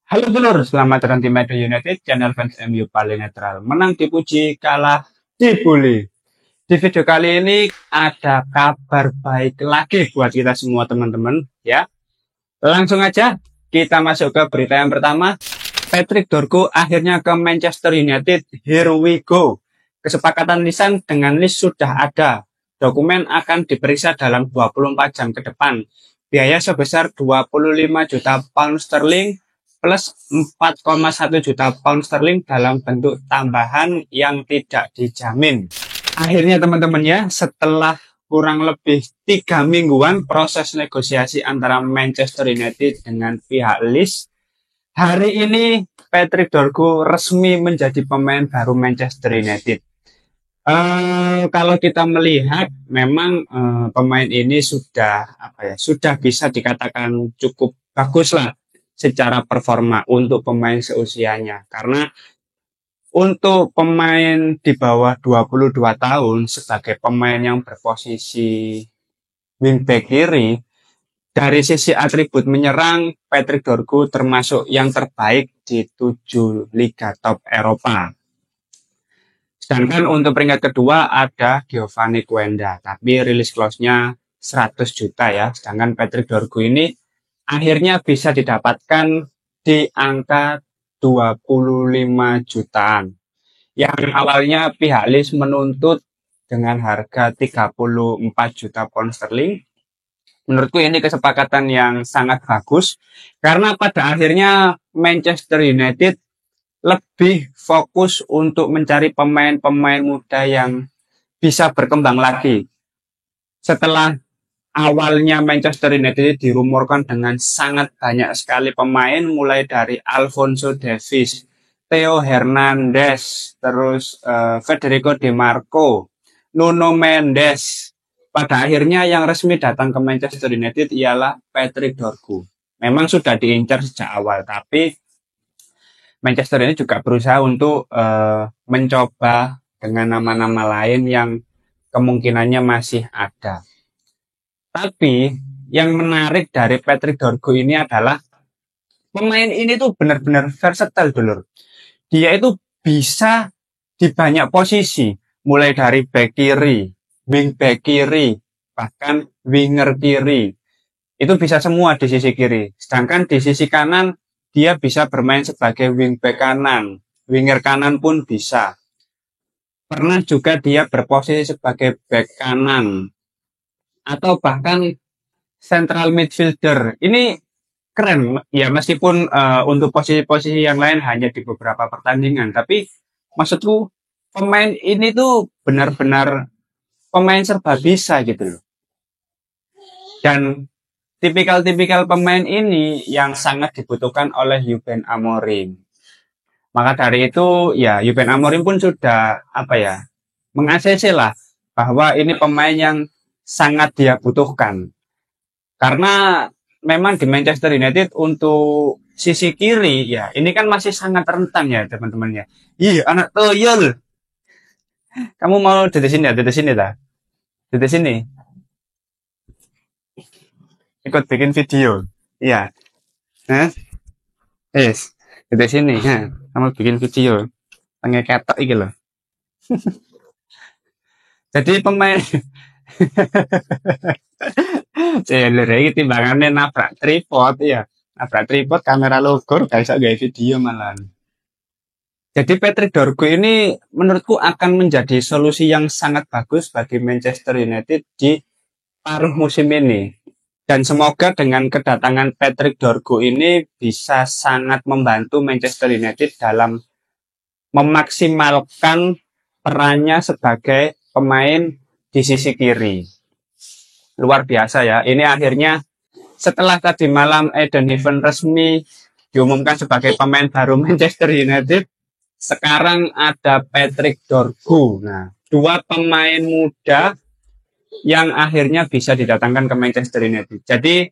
Halo dulur, selamat datang di Madrid United, channel fans MU paling netral. Menang dipuji, kalah dibully. Di video kali ini ada kabar baik lagi buat kita semua teman-teman, ya. Langsung aja kita masuk ke berita yang pertama. Patrick Dorgu akhirnya ke Manchester United. Here we go. Kesepakatan lisan dengan list sudah ada. Dokumen akan diperiksa dalam 24 jam ke depan. Biaya sebesar 25 juta pound sterling plus 4,1 juta pound sterling dalam bentuk tambahan yang tidak dijamin. Akhirnya teman-teman ya, setelah kurang lebih 3 mingguan proses negosiasi antara Manchester United dengan pihak Leeds, hari ini Patrick Dorgu resmi menjadi pemain baru Manchester United. Kalau kita melihat, memang pemain ini sudah bisa dikatakan cukup bagus lah secara performa untuk pemain seusianya. Karena untuk pemain di bawah 22 tahun sebagai pemain yang berposisi wingback kiri, dari sisi atribut menyerang, Patrick Dorgu termasuk yang terbaik di 7 liga top Eropa. Sedangkan untuk peringkat kedua ada Giovanni Quenda, tapi rilis clause-nya 100 juta ya. Sedangkan Patrick Dorgu ini akhirnya bisa didapatkan di angka 25 jutaan. Yang awalnya pihak Leeds menuntut dengan harga 34 juta pound sterling. Menurutku ini kesepakatan yang sangat bagus karena pada akhirnya Manchester United lebih fokus untuk mencari pemain-pemain muda yang bisa berkembang lagi. Setelah awalnya Manchester United dirumorkan dengan sangat banyak sekali pemain, mulai dari Alphonso Davies, Theo Hernandez, terus Federico Di Marco, Nuno Mendes. Pada akhirnya yang resmi datang ke Manchester United ialah Patrick Dorgu. Memang sudah diincar sejak awal, tapi Manchester ini juga berusaha untuk mencoba dengan nama-nama lain yang kemungkinannya masih ada. Tapi yang menarik dari Patrick Dorgu ini adalah pemain ini tuh benar-benar versatile dulu. Dia itu bisa di banyak posisi, mulai dari back kiri, wing back kiri, bahkan winger kiri. Itu bisa semua di sisi kiri. Sedangkan di sisi kanan dia bisa bermain sebagai wing back kanan, winger kanan pun bisa. Pernah juga dia berposisi sebagai back kanan atau bahkan central midfielder. Ini keren ya, meskipun untuk posisi-posisi yang lain hanya di beberapa pertandingan, tapi maksudku pemain ini tuh benar-benar pemain serba bisa gitu loh. Dan tipikal-tipikal pemain ini yang sangat dibutuhkan oleh Ruben Amorim. Maka dari itu ya Ruben Amorim pun sudah meng-ACC lah bahwa ini pemain yang sangat dia butuhkan. Karena memang di Manchester United untuk sisi kiri ya, ini kan masih sangat rentan ya teman-teman ya. Iya, anak toyol. Kamu mau di sini ya, di sini dah. Di sini. Ikut bikin video. Iya. Yes. Di sini, ya. Kamu bikin video. Pengen ketok iki loh. Jadi pemain Celur iki timbangannya nabrak tripod ya. Nabrak tripod kamera logor gak bisa gawe video malah. Jadi Patrick Dorgu ini menurutku akan menjadi solusi yang sangat bagus bagi Manchester United di paruh musim ini. Dan semoga dengan kedatangan Patrick Dorgu ini bisa sangat membantu Manchester United dalam memaksimalkan perannya sebagai pemain di sisi kiri. Luar biasa ya. Ini akhirnya setelah tadi malam Eden Heaven resmi diumumkan sebagai pemain baru Manchester United, sekarang ada Patrick Dorgu. Nah, dua pemain muda yang akhirnya bisa didatangkan ke Manchester United. Jadi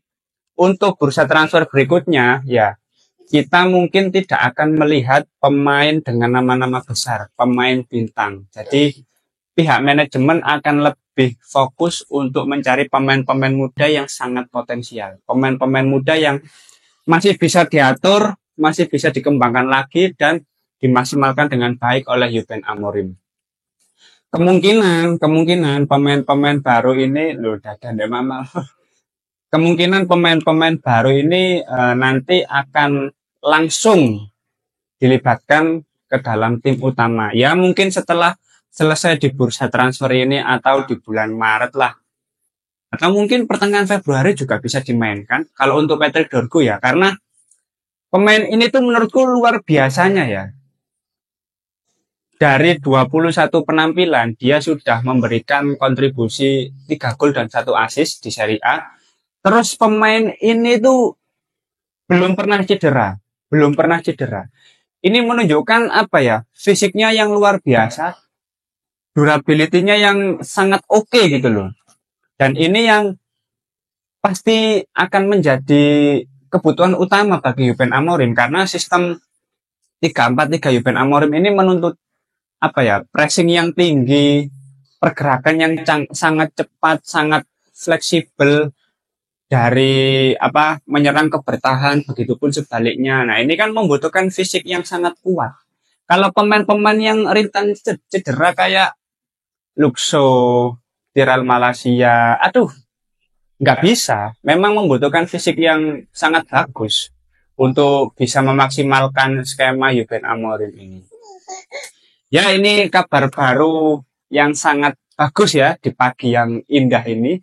untuk bursa transfer berikutnya ya, kita mungkin tidak akan melihat pemain dengan nama-nama besar, pemain bintang. Jadi pihak manajemen akan lebih fokus untuk mencari pemain-pemain muda yang sangat potensial. Pemain-pemain muda yang masih bisa diatur, masih bisa dikembangkan lagi dan dimaksimalkan dengan baik oleh Ruben Amorim. Kemungkinan pemain-pemain baru ini loh dadan deh mama. Kemungkinan pemain-pemain baru ini nanti akan langsung dilibatkan ke dalam tim utama. Ya mungkin setelah selesai di bursa transfer ini atau di bulan Maret lah. Atau mungkin pertengahan Februari juga bisa dimainkan. Kalau untuk Patrick Dorgu ya, karena pemain ini tuh menurutku luar biasanya ya. Dari 21 penampilan, dia sudah memberikan kontribusi 3 gol dan 1 assist di Serie A. Terus pemain ini tuh belum pernah cedera. Belum pernah cedera. Ini menunjukkan apa ya, fisiknya yang luar biasa, durability-nya yang sangat oke gitu loh. Dan ini yang pasti akan menjadi kebutuhan utama bagi Ruben Amorim, karena sistem 3-4-3 Ruben Amorim ini menuntut apa ya, pressing yang tinggi, pergerakan yang sangat cepat, sangat fleksibel dari apa, menyerang ke bertahan, begitupun sebaliknya. Nah, ini kan membutuhkan fisik yang sangat kuat. Kalau pemain-pemain yang rentan cedera kayak Luxo, Tiral Malaysia, aduh, nggak bisa. Memang membutuhkan fisik yang sangat bagus untuk bisa memaksimalkan skema Ruben Amorim ini. Ya, ini kabar baru yang sangat bagus ya di pagi yang indah ini.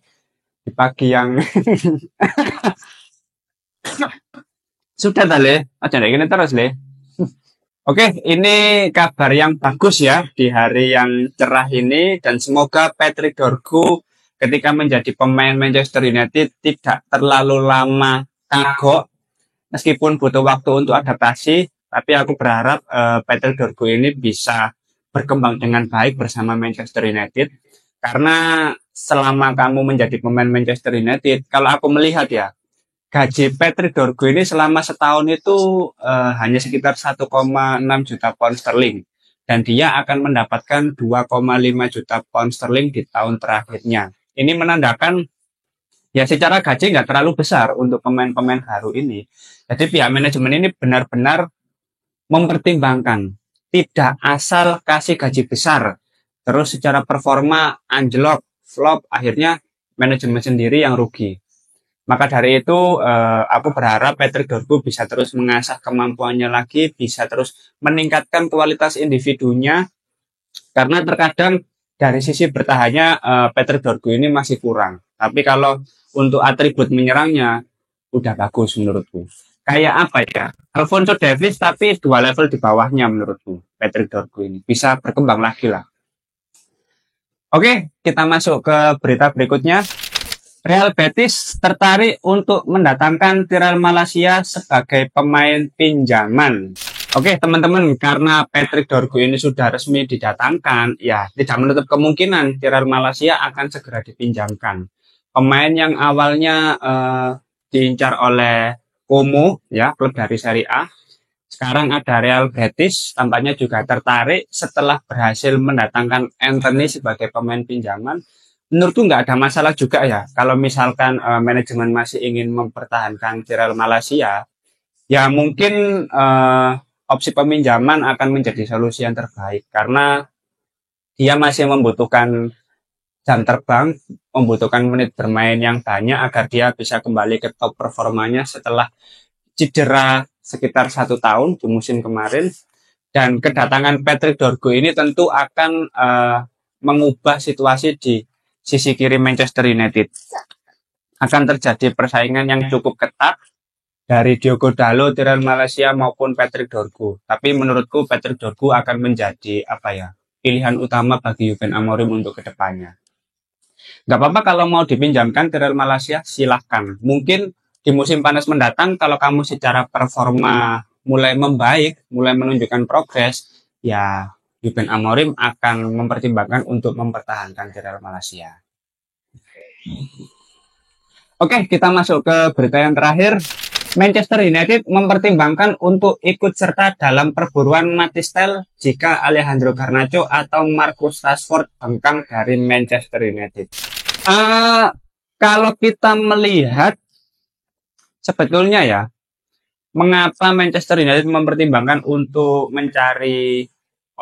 Di pagi yang sudah tale, aja ini terus le. Oke, ini kabar yang bagus ya di hari yang cerah ini, dan semoga Patrick Dorgu ketika menjadi pemain Manchester United tidak terlalu lama kagok, meskipun butuh waktu untuk adaptasi, tapi aku berharap Patrick Dorgu ini bisa berkembang dengan baik bersama Manchester United, karena selama kamu menjadi pemain Manchester United, kalau aku melihat ya, gaji Patrick Dorgu ini selama setahun itu hanya sekitar 1,6 juta pound sterling, dan dia akan mendapatkan 2,5 juta pound sterling di tahun terakhirnya. Ini menandakan ya secara gaji nggak terlalu besar untuk pemain-pemain baru ini. Jadi pihak manajemen ini benar-benar mempertimbangkan, tidak asal kasih gaji besar, terus secara performa anjlok, flop, akhirnya manajemen sendiri yang rugi. Maka dari itu aku berharap Patrick Dorgu bisa terus mengasah kemampuannya lagi, bisa terus meningkatkan kualitas individunya, karena terkadang dari sisi bertahannya Patrick Dorgu ini masih kurang. Tapi kalau untuk atribut menyerangnya udah bagus menurutku. Kayak apa ya? Alphonso Davies tapi 2 level di bawahnya menurutku. Patrick Dorgu ini bisa berkembang lagi lah. Oke, kita masuk ke berita berikutnya. Real Betis tertarik untuk mendatangkan Tiral Malaysia sebagai pemain pinjaman. Oke, teman-teman, karena Patrick Dorgu ini sudah resmi didatangkan, ya tidak menutup kemungkinan Tiral Malaysia akan segera dipinjamkan. Pemain yang awalnya diincar oleh Como, ya, klub dari Serie A. Sekarang ada Real Betis, tampaknya juga tertarik setelah berhasil mendatangkan Anthony sebagai pemain pinjaman. Menurutku nggak ada masalah juga ya, kalau misalkan manajemen masih ingin mempertahankan Tiral Malaysia, ya mungkin opsi peminjaman akan menjadi solusi yang terbaik, karena dia masih membutuhkan jam terbang, membutuhkan menit bermain yang banyak agar dia bisa kembali ke top performanya setelah cedera sekitar 1 tahun di musim kemarin. Dan kedatangan Patrick Dorgu ini tentu akan mengubah situasi di sisi kiri Manchester United. Akan terjadi persaingan yang cukup ketat dari Diogo Dalot, Tiral Malaysia maupun Patrick Dorgu. Tapi menurutku Patrick Dorgu akan menjadi apa ya, pilihan utama bagi Ruben Amorim untuk kedepannya. Nggak apa-apa kalau mau dipinjamkan Tiral Malaysia, silahkan. Mungkin di musim panas mendatang kalau kamu secara performa mulai membaik, mulai menunjukkan progres, ya Ruben Amorim akan mempertimbangkan untuk mempertahankan Tiral Malaysia. Oke, kita masuk ke berita yang terakhir. Manchester United mempertimbangkan untuk ikut serta dalam perburuan Mathys Tel jika Alejandro Garnacho atau Marcus Rashford bengkang dari Manchester United. Kalau kita melihat sebetulnya ya, Mengapa Manchester United mempertimbangkan untuk mencari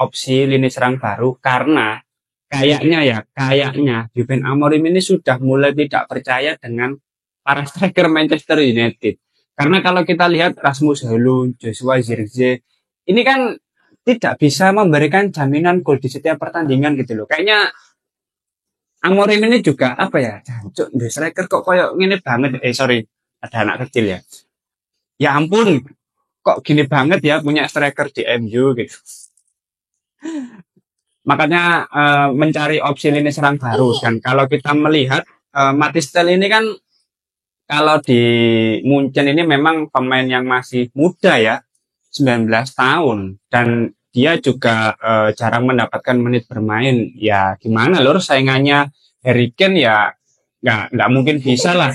opsi lini serang baru? Karena kayaknya Ruben Amorim ini sudah mulai tidak percaya dengan para striker Manchester United. Karena kalau kita lihat Rasmus Højlund, Joshua Zirkzee, ini kan tidak bisa memberikan jaminan gol di setiap pertandingan gitu loh. Kayaknya Amorim ini juga apa ya? Jancuk, striker kok koyo ngene banget. Sorry, ada anak kecil ya. Ya ampun, kok gini banget ya punya striker di MU gitu. Makanya mencari opsi lini serang baru. Dan kalau kita melihat Matistel ini kan kalau di Munchen ini memang pemain yang masih muda ya, 19 tahun. Dan dia juga jarang mendapatkan menit bermain. Ya gimana lor, saingannya Harry Kane ya nggak mungkin bisa lah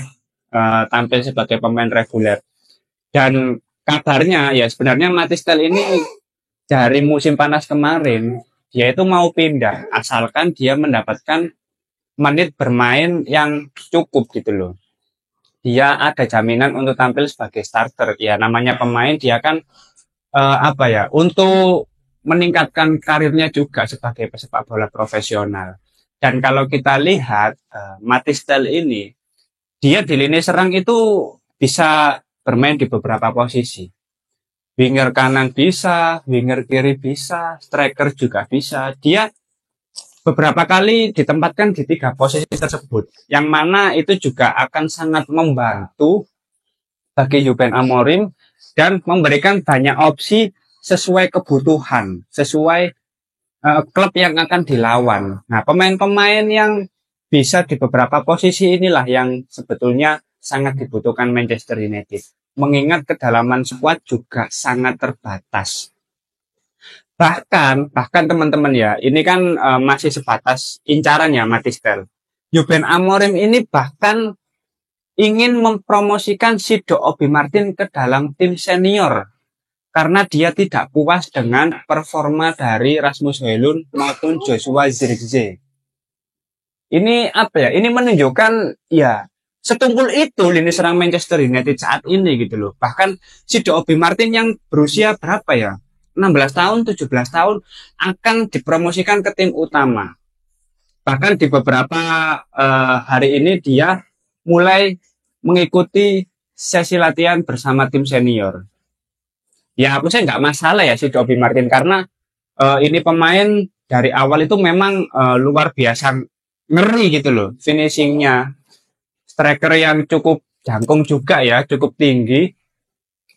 tampil sebagai pemain reguler. Dan kabarnya ya sebenarnya Matistel ini dari musim panas kemarin dia itu mau pindah asalkan dia mendapatkan menit bermain yang cukup gitu loh. Dia ada jaminan untuk tampil sebagai starter. Ya namanya pemain dia kan apa ya, untuk meningkatkan karirnya juga sebagai pesepak bola profesional. Dan kalau kita lihat Matistel ini dia di lini serang itu bisa bermain di beberapa posisi. Winger kanan bisa, winger kiri bisa, striker juga bisa. Dia beberapa kali ditempatkan di 3 posisi tersebut. Yang mana itu juga akan sangat membantu bagi Ruben Amorim dan memberikan banyak opsi sesuai kebutuhan, sesuai klub yang akan dilawan. Nah, pemain-pemain yang bisa di beberapa posisi inilah yang sebetulnya sangat dibutuhkan Manchester United. Mengingat kedalaman skuad juga sangat terbatas. Bahkan teman-teman ya, ini kan masih sebatas incaran ya Matistel. Ruben Amorim ini bahkan ingin mempromosikan Sido Obi Martin ke dalam tim senior. Karena dia tidak puas dengan performa dari Rasmus Højlund maupun Joshua Zirkzee. Ini apa ya? Ini menunjukkan ya setunggul itu lini serang Manchester United saat ini gitu loh. Bahkan Sido Obi Martin yang berusia berapa ya? 16 tahun, 17 tahun akan dipromosikan ke tim utama. Bahkan di beberapa hari ini dia mulai mengikuti sesi latihan bersama tim senior. Ya aku sih nggak masalah ya Sido Obi Martin karena ini pemain dari awal itu memang luar biasa ngeri gitu loh finishingnya. Striker yang cukup jangkung juga ya, cukup tinggi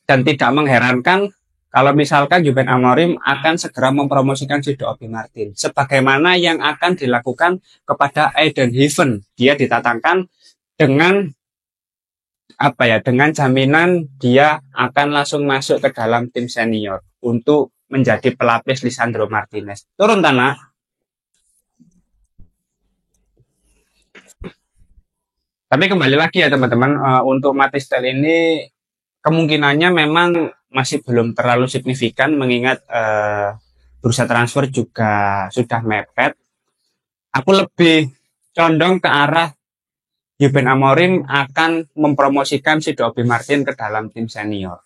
dan tidak mengherankan kalau misalkan Ruben Amorim akan segera mempromosikan Sido Obi Martin sebagaimana yang akan dilakukan kepada Aiden Heaven. Dia ditatangkan dengan apa ya, dengan jaminan dia akan langsung masuk ke dalam tim senior untuk menjadi pelapis Lisandro Martinez. Turun tanah. Tapi kembali lagi ya teman-teman, untuk Matistel ini kemungkinannya memang masih belum terlalu signifikan mengingat bursa transfer juga sudah mepet. Aku lebih condong ke arah Ruben Amorim akan mempromosikan Sido Obi Martin ke dalam tim senior.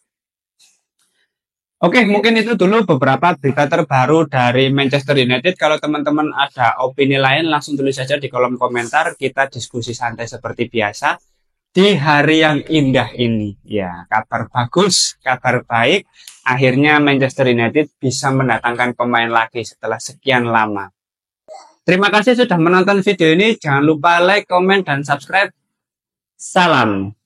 Oke, mungkin itu dulu beberapa berita terbaru dari Manchester United. Kalau teman-teman ada opini lain, langsung tulis saja di kolom komentar. Kita diskusi santai seperti biasa di hari yang indah ini. Ya, kabar bagus, kabar baik. Akhirnya Manchester United bisa mendatangkan pemain lagi setelah sekian lama. Terima kasih sudah menonton video ini. Jangan lupa like, komen, dan subscribe. Salam.